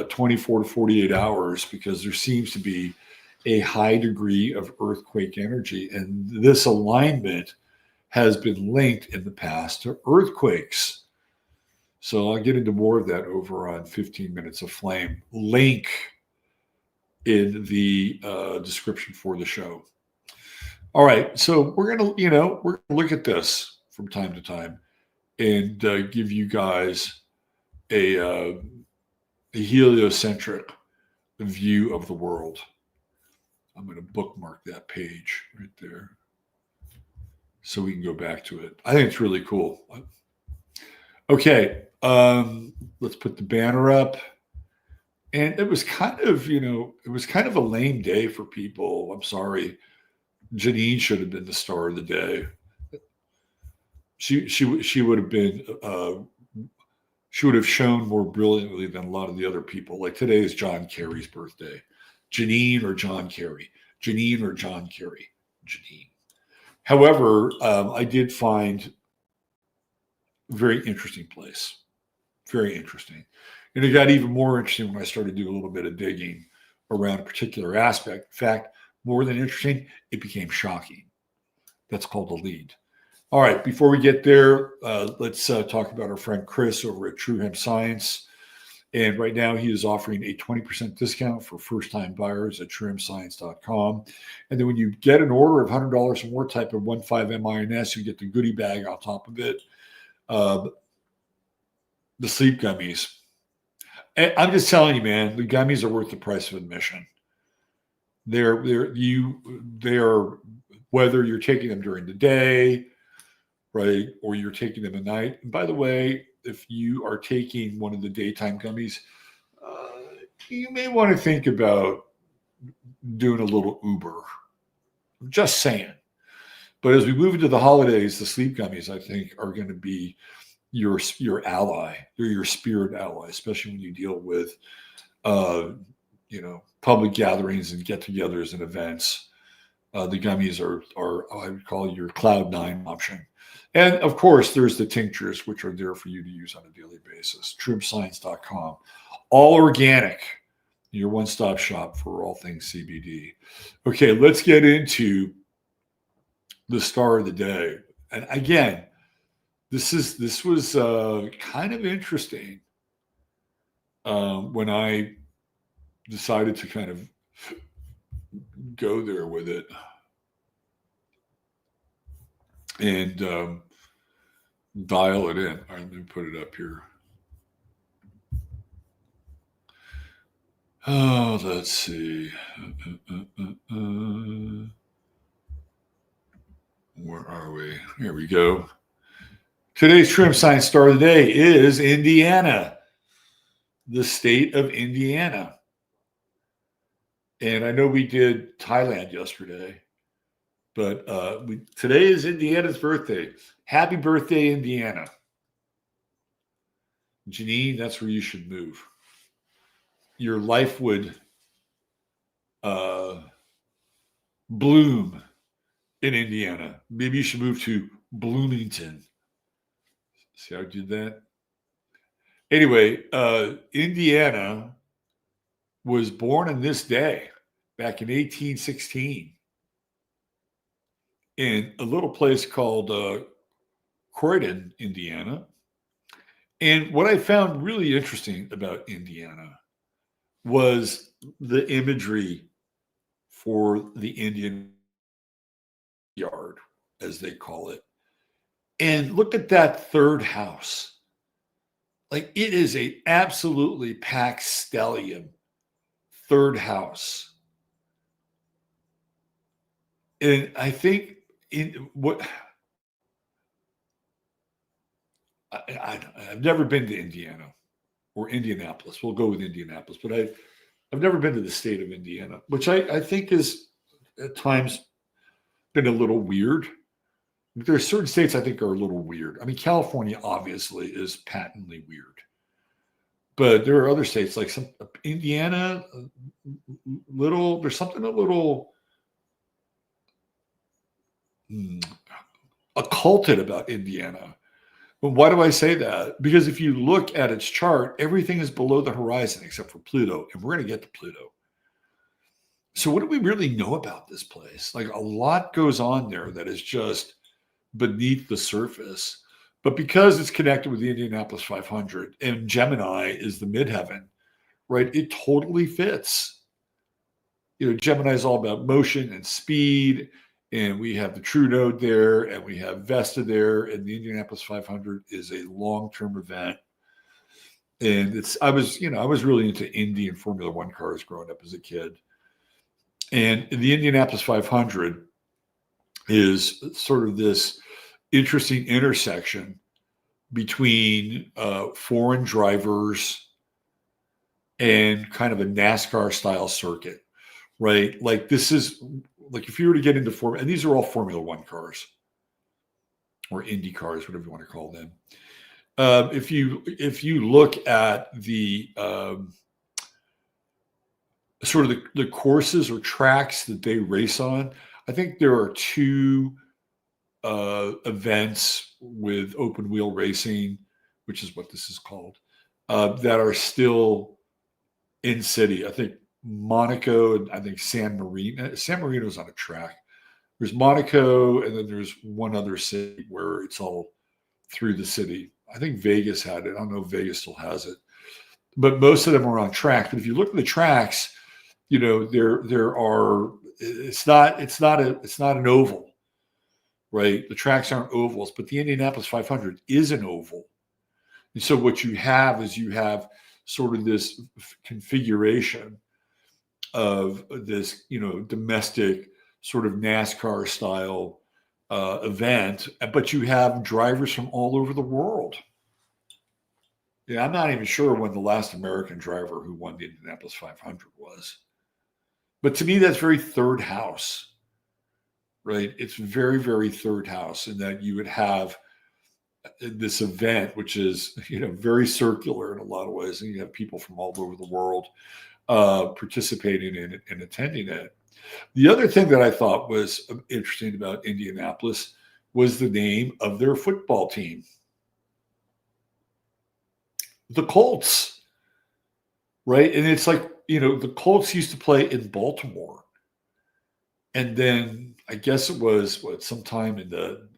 24 to 48 hours, because there seems to be a high degree of earthquake energy. And this alignment has been linked in the past to earthquakes. So I'll get into more of that over on 15 Minutes of Flame. Link in the description for the show. All right, so we're gonna look at this from time to time and give you guys a heliocentric view of the world. I'm going to bookmark that page right there so we can go back to it. I think it's really cool. Okay, let's put the banner up. And it was kind of, a lame day for people. I'm sorry. Janine should have been the star of the day. She would have been, she would have shown more brilliantly than a lot of the other people. Like today is John Kerry's birthday. Janine or John Kerry. Janine or John Kerry. Janine. However, I did find a very interesting place. Very interesting. And it got even more interesting when I started doing a little bit of digging around a particular aspect. In fact, more than interesting, it became shocking. That's called a lead. All right, before we get there, let's talk about our friend Chris over at True Hemp Science. And right now he is offering a 20% discount for first-time buyers at truehempscience.com. And then when you get an order of $100 or more, type of 15-MINS, you get the goodie bag on top of it. The sleep gummies. And I'm just telling you, man, the gummies are worth the price of admission. They are whether you're taking them during the day, right, or you're taking them at night. And by the way, if you are taking one of the daytime gummies, you may want to think about doing a little Uber. I'm just saying. But as we move into the holidays, the sleep gummies, I think, are going to be your ally. They're your spirit ally, especially when you deal with, public gatherings and get-togethers and events. The gummies are I would call your Cloud9 option. And of course, there's the tinctures, which are there for you to use on a daily basis. TrueHempScience.com. All organic. Your one-stop shop for all things CBD. Okay, let's get into the star of the day. And again, this was kind of interesting when I decided to kind of go there with it. And dial it in. All right, let me put it up here. Oh, let's see. Where are we? Here we go. Today's True Hemp Science star of the day is Indiana, the state of Indiana. And I know we did Thailand yesterday, but today is Indiana's birthday. Happy birthday, Indiana. Janine, that's where you should move. Your life would uh, Bloom in Indiana. Maybe you should move to Bloomington. See how I did that? Anyway, Indiana was born on this day back in 1816 in a little place called Croydon, Indiana. And what I found really interesting about Indiana was the imagery for the Indian yard, as they call it. And look at that third house. Like, it is a absolutely packed stallion third house. And I think in what I've never been to Indiana or Indianapolis. We'll go with Indianapolis, but I've never been to the state of Indiana, which I think is at times been a little weird. There are certain states I think are a little weird. I mean, California obviously is patently weird, but there are other states like some Indiana, little. There's something a little occulted about Indiana. But why do I say that? Because if you look at its chart, everything is below the horizon except for Pluto, and we're going to get to Pluto. So what do we really know about this place? Like, a lot goes on there that is just beneath the surface. But because it's connected with the Indianapolis 500 and Gemini is the midheaven, right? It totally fits. Gemini is all about motion and speed. And we have the True Node there, and we have Vesta there, and the Indianapolis 500 is a long-term event. And I was really into Indy and Formula One cars growing up as a kid. And the Indianapolis 500 is sort of this interesting intersection between foreign drivers and kind of a NASCAR style circuit, right? Like, this is like if you were to get into Formula, and these are all Formula One cars or Indy cars, whatever you want to call them. If you look at the sort of the courses or tracks that they race on, I think there are two events with open wheel racing, which is what this is called, that are still in city. I think Monaco and I think San Marino. San Marino's on a track. There's Monaco, and then there's one other city where it's all through the city. I think Vegas had it. I don't know if Vegas still has it, but most of them are on track. But if you look at the tracks, there are. It's not an oval, right? The tracks aren't ovals, but the Indianapolis 500 is an oval. And so what you have is sort of this configuration of this, domestic sort of NASCAR style event, but you have drivers from all over the world. Yeah, I'm not even sure when the last American driver who won the Indianapolis 500 was. But to me, that's very third house, right? It's very, very third house in that you would have this event, which is, very circular in a lot of ways. And you have people from all over the world participating in it and attending it. The other thing that I thought was interesting about Indianapolis was the name of their football team, the Colts, right? And it's like, the Colts used to play in Baltimore. And then I guess it was sometime in the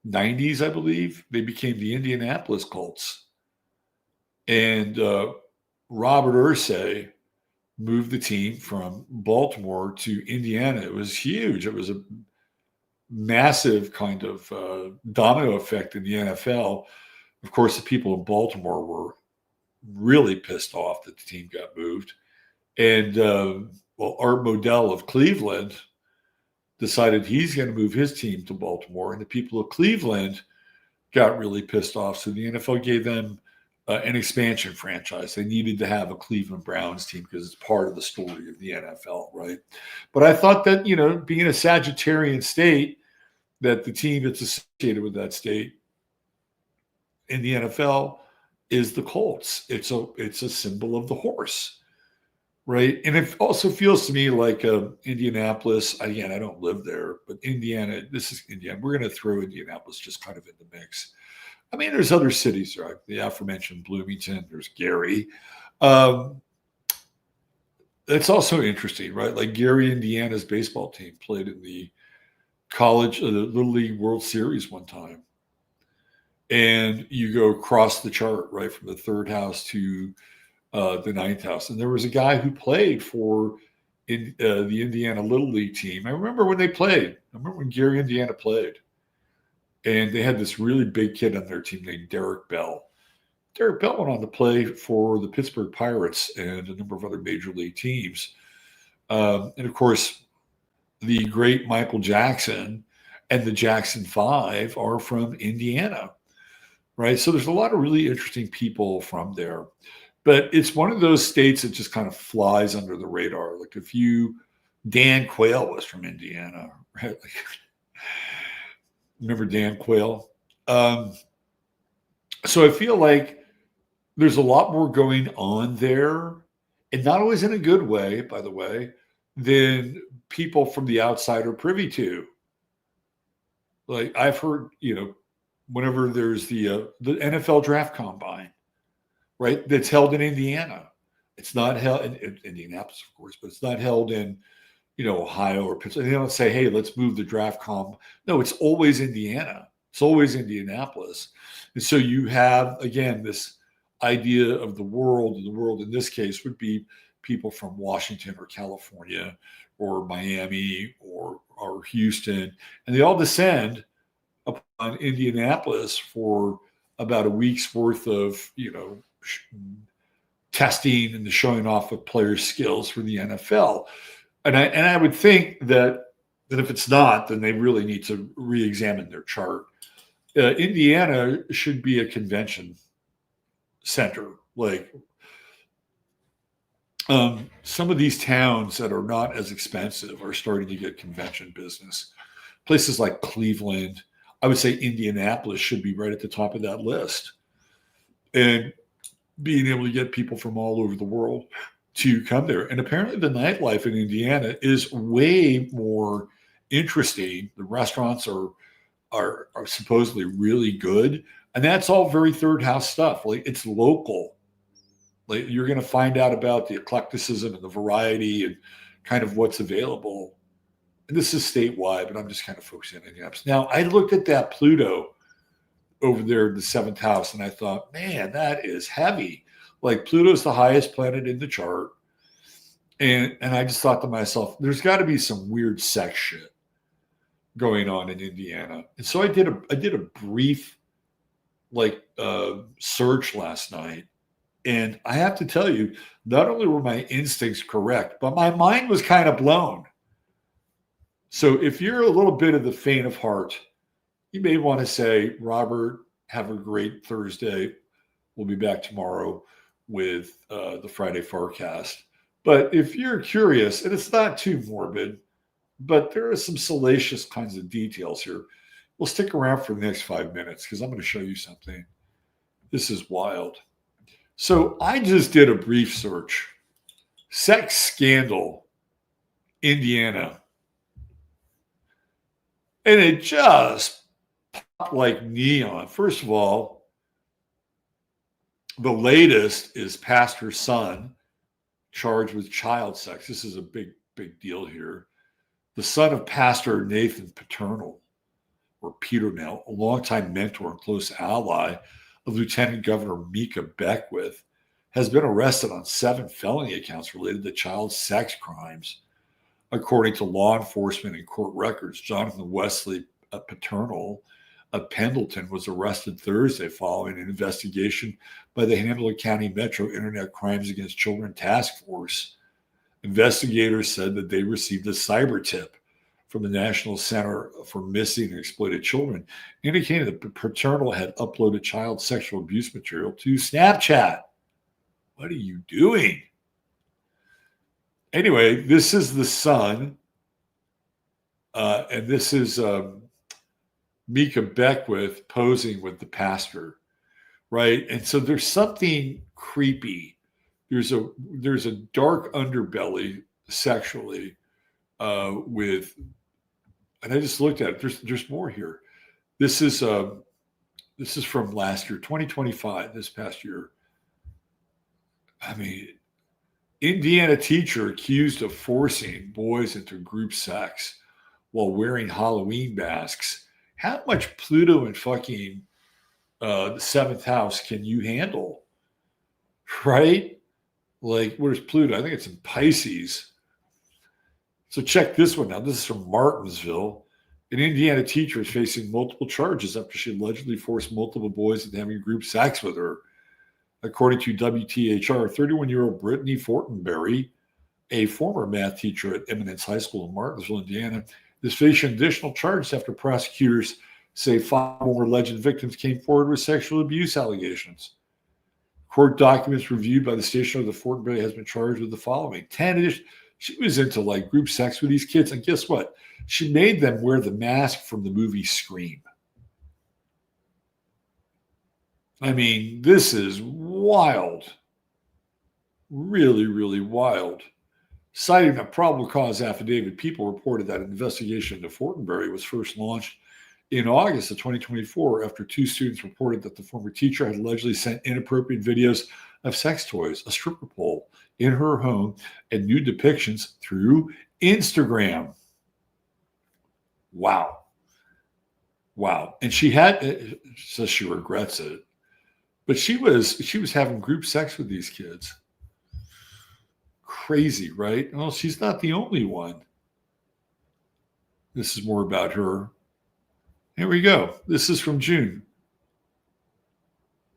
90s, I believe, they became the Indianapolis Colts. And Robert Irsay moved the team from Baltimore to Indiana. It was huge. It was a massive kind of domino effect in the NFL. Of course, the people in Baltimore were really pissed off that the team got moved. And, Art Modell of Cleveland decided he's going to move his team to Baltimore. And the people of Cleveland got really pissed off. So the NFL gave them an expansion franchise. They needed to have a Cleveland Browns team because it's part of the story of the NFL, right? But I thought that, being a Sagittarian state, that the team that's associated with that state in the NFL is the Colts. It's a symbol of the horse, right? And it also feels to me like Indianapolis. Again, I don't live there, but Indiana. This is Indiana. We're going to throw Indianapolis just kind of in the mix. I mean, there's other cities, right? The aforementioned Bloomington. There's Gary. Um, that's also interesting, right? Like Gary, Indiana's baseball team played in the the Little League World Series one time, and you go across the chart, right, from the third house to the ninth house. And there was a guy who played for the Indiana Little League team. I remember when they played. I remember when Gary, Indiana played, and they had this really big kid on their team named Derek Bell. Derek Bell went on to play for the Pittsburgh Pirates and a number of other major league teams. And of course, the great Michael Jackson and the Jackson Five are from Indiana, right? So there's a lot of really interesting people from there. But it's one of those states that just kind of flies under the radar. Like Dan Quayle was from Indiana, right? Like, remember Dan Quayle? So I feel like there's a lot more going on there, and not always in a good way, by the way, than people from the outside are privy to. Like I've heard, whenever there's the NFL draft combine, right, that's held in Indiana. It's not held in Indianapolis, of course, but it's not held in, Ohio or Pittsburgh. They don't say, hey, let's move the draft comp. No, it's always Indiana. It's always Indianapolis. And so you have, again, this idea of the world, and the world in this case would be people from Washington or California or Miami or Houston, and they all descend upon Indianapolis for about a week's worth of, testing and the showing off of players' skills for the NFL. And I would think that if it's not, then they really need to re-examine their chart. Indiana should be a convention center. Like some of these towns that are not as expensive are starting to get convention business. Places like Cleveland, I would say Indianapolis should be right at the top of that list. And being able to get people from all over the world to come there. And apparently the nightlife in Indiana is way more interesting. The restaurants are supposedly really good. And that's all very third house stuff. Like it's local. Like you're going to find out about the eclecticism and the variety and kind of what's available. And this is statewide, but I'm just kind of focusing on Indianapolis. Now, I looked at that Pluto over there in the seventh house, and I thought, man, that is heavy. Like Pluto's the highest planet in the chart. And I just thought to myself, there's got to be some weird sex shit going on in Indiana. And so I did a brief search last night. And I have to tell you, not only were my instincts correct, but my mind was kind of blown. So if you're a little bit of the faint of heart, you may want to say, Robert, have a great Thursday. We'll be back tomorrow with the Friday forecast. But if you're curious, and it's not too morbid, but there are some salacious kinds of details here, we'll stick around for the next 5 minutes because I'm going to show you something. This is wild. So I just did a brief search. Sex scandal, Indiana. And it just popped like neon. First of all, the latest is pastor's son charged with child sex. This is a big, big deal here. The son of Pastor Nathan Paternal, or Peter now, a longtime mentor and close ally of Lieutenant Governor Mika Beckwith, has been arrested on 7 felony accounts related to child sex crimes. According to law enforcement and court records, Jonathan Wesley Paternal of Pendleton was arrested Thursday following an investigation by the Hanover County Metro Internet Crimes Against Children Task Force. Investigators said that they received a cyber tip from the National Center for Missing and Exploited Children, indicating that Paternal had uploaded child sexual abuse material to Snapchat. What are you doing? Anyway, this is the son, and this is Mika Beckwith posing with the pastor, right? And so there's something creepy there's a dark underbelly sexually with, and I just looked at it. There's more here. This is from last year, 2025, this past year. I mean, Indiana teacher accused of forcing boys into group sex while wearing Halloween masks. How much Pluto and fucking the seventh house can you handle? Right? Like, where's Pluto? I think it's in Pisces. So check this one out. This is from Martinsville. An Indiana teacher is facing multiple charges after she allegedly forced multiple boys into having group sex with her. According to WTHR, 31-year-old Brittany Fortenberry, a former math teacher at Eminence High School in Martinsville, Indiana, is facing additional charges after prosecutors say 5 more alleged victims came forward with sexual abuse allegations. Court documents reviewed by the station of the Fortenberry has been charged with the following. 10 additional. She was into like group sex with these kids, and guess what? She made them wear the mask from the movie Scream. I mean, this is wild. Really, really wild. Citing a probable cause affidavit, People reported that an investigation into Fortenberry was first launched in August of 2024 after 2 students reported that the former teacher had allegedly sent inappropriate videos of sex toys, a stripper pole in her home, and nude depictions through Instagram. Wow. And she says she regrets it, but she was having group sex with these kids. Crazy, right? Well, she's not the only one. This is more about her. Here we go. This is from June.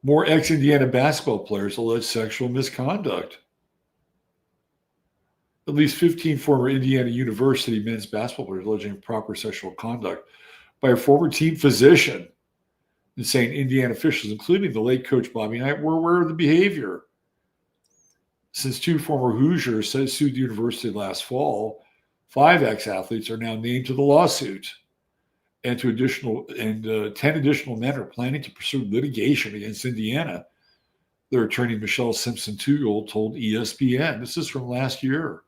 More ex-Indiana basketball players allege sexual misconduct. At least 15 former Indiana University men's basketball players alleging improper sexual conduct by a former team physician, and saying Indiana officials, including the late coach Bobby Knight, were aware of the behavior. Since 2 former Hoosiers sued the university last fall, 5 ex-athletes are now named to the lawsuit. And 10 additional men are planning to pursue litigation against Indiana. Their attorney, Michelle Simpson-Tugel, told ESPN. This is from last year.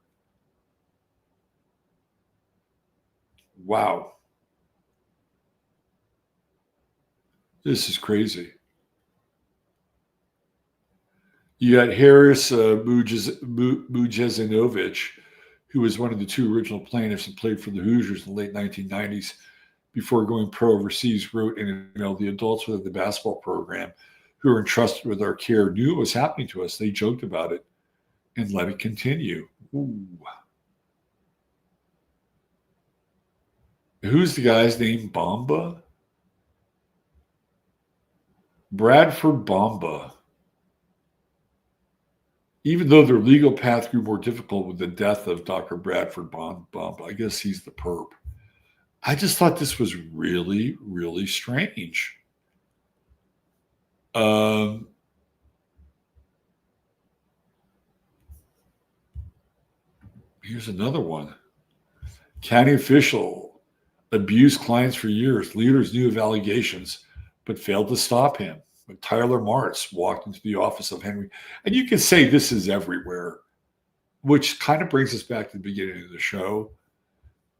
Wow. This is crazy. You got Harris Mujezinovic, who was one of the 2 original plaintiffs and played for the Hoosiers in the late 1990s before going pro overseas, wrote in, the adults within the basketball program who are entrusted with our care knew what was happening to us. They joked about it and let it continue. Ooh. Who's the guy's name? Bamba? Bradford Bamba. Even though their legal path grew more difficult with the death of Dr. Bradford Bamba, I guess he's the perp. I just thought this was really, really strange. Here's another one. County official abused clients for years. Leaders knew of allegations, but failed to stop him. When Tyler Martz walked into the office of Henry, and you can say this is everywhere, which kind of brings us back to the beginning of the show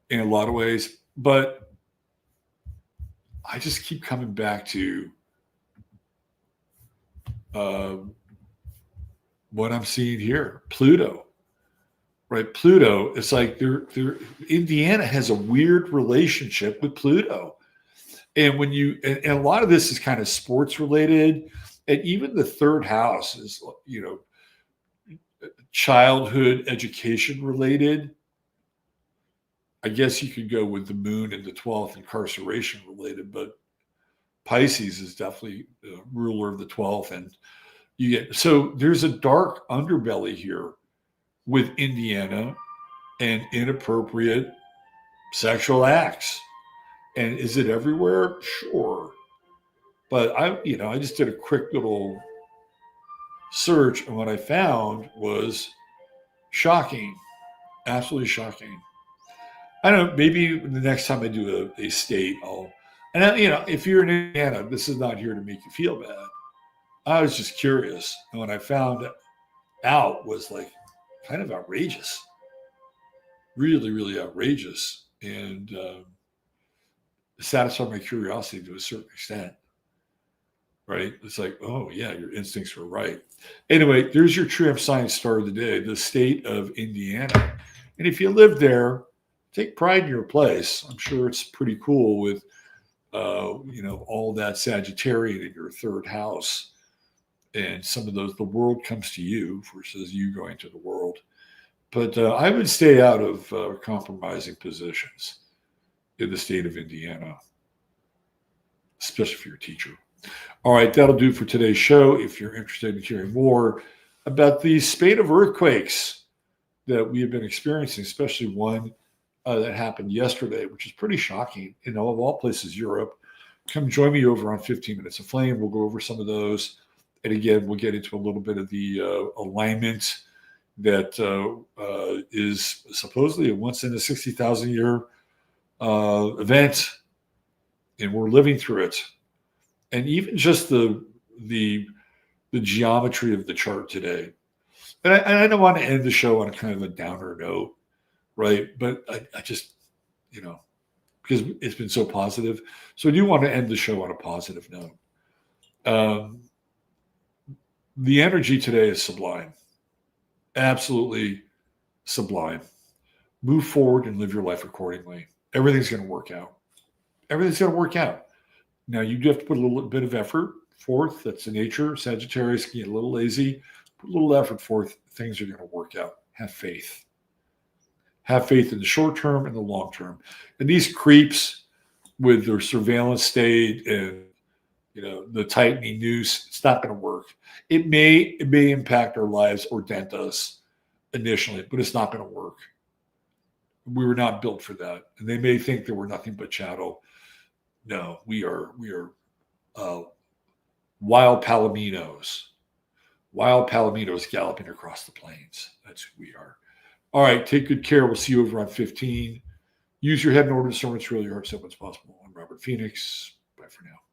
in a lot of ways. But I just keep coming back to what I'm seeing here. Pluto, right? Pluto, it's like Indiana has a weird relationship with Pluto. And when and a lot of this is kind of sports related, and even the 3rd house is, childhood education related. I guess you could go with the moon and the 12th incarceration related, but Pisces is definitely the ruler of the 12th. And so there's a dark underbelly here with Indiana and inappropriate sexual acts. And is it everywhere? Sure. But I just did a quick little search, and what I found was shocking, absolutely shocking. I don't know, maybe the next time I do a state, if you're in Indiana, this is not here to make you feel bad. I was just curious. And when I found out was like kind of outrageous, really, really outrageous, and satisfied my curiosity to a certain extent. Right? It's like, oh yeah, your instincts were right. Anyway, there's your True Hemp Science star of the day, the state of Indiana. And if you live there, take pride in your place. I'm sure it's pretty cool with all that Sagittarian in your third house. And some of those, the world comes to you versus you going to the world. But I would stay out of compromising positions in the state of Indiana, especially if you're a teacher. All right, that'll do for today's show. If you're interested in hearing more about the spate of earthquakes that we have been experiencing, especially one that happened yesterday, which is pretty shocking, of all places, Europe, come join me over on 15 Minutes of Flame. We'll go over some of those. And again, we'll get into a little bit of the alignment that is supposedly a once in a 60,000 year event, and we're living through it. And even just the geometry of the chart today. And I don't want to end the show on a kind of a downer note, right? But I just, because it's been so positive. So I do want to end the show on a positive note. The energy today is sublime. Absolutely sublime. Move forward and live your life accordingly. Everything's going to work out. Everything's going to work out. Now, you do have to put a little bit of effort forth. That's the nature. Sagittarius can get a little lazy. Put a little effort forth. Things are going to work out. Have faith. Have faith in the short term and the long term. And these creeps with their surveillance state and the tightening noose, it's not going to work. It may impact our lives or dent us initially, but it's not going to work. We were not built for that. And they may think that we're nothing but chattel. No, we are wild palominos galloping across the plains. That's who we are. All right, take good care. We'll see you over on 15. Use your head in order to discern what's really hard, so much possible. I'm Robert Phoenix. Bye for now.